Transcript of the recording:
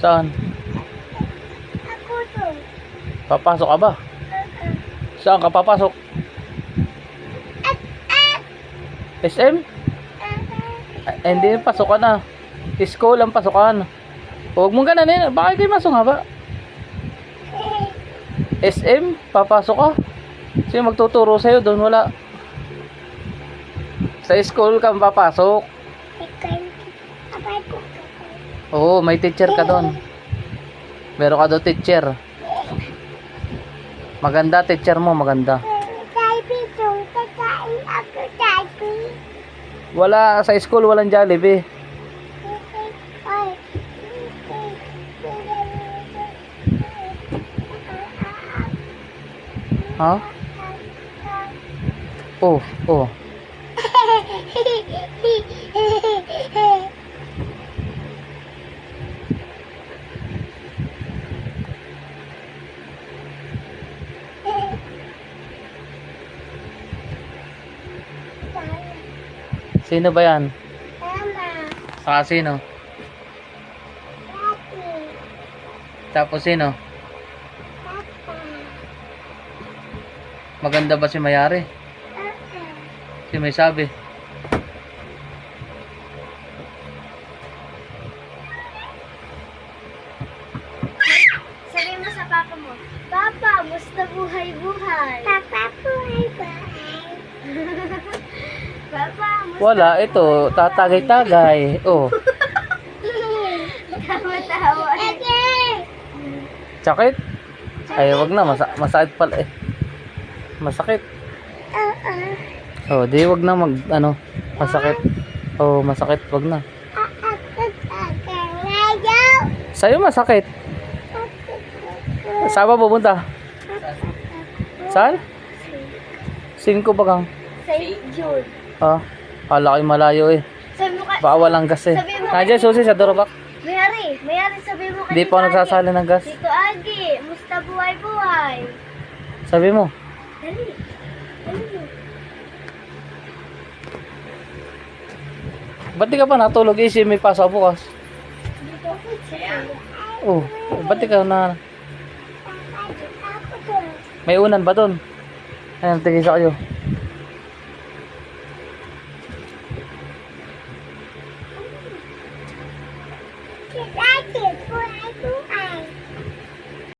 Saan? Ako to. Papasok ka ba? Saan ka papasok? SM? Hindi, pasok ka na. School ang pasokan. Huwag mong gananin. Baka kayo masong haba. SM? Papasok ka? Sino magtuturo sa'yo doon? Wala. Sa school ka papasok. Oo, may teacher ka doon. Meron ka doon teacher. Maganda teacher mo, maganda. Wala, sa school walang Jollibee. Ha? Oh, oh. Sino ba yan? Saka sino? Tapos sino? Maganda ba si Mayari? Si may sabi. Sabi mo sa papa mo, Papa, musta buhay-buhay? Papa, buhay-buhay. Papa, musta Wala, ito, tatagay-tagay. Oh, tawa-tawa. sakit? Ay, wag na, masakit pala eh. Masakit. Oh, di wag na masakit. Oh, masakit, wag na. Sa'yo masakit. Saan ba pupunta? Saan? 5 ba kang? St. Jude. Ah, kala ko'y malayo eh. Sabi mo Baka walang gas eh. Nandiyan susi sa Dorobak. Mayari, sabi mo kay Hindi pa ako nagsasali ng gas. Tito Agi, musta buhay-buhay? Sabi mo. Dali. Dali mo. Ba't di ka pa natulog? Isi, may pasok bukas. Dito. Oh, ba't di ka na... May unan ba doon? Ayan, tigil sa kayo.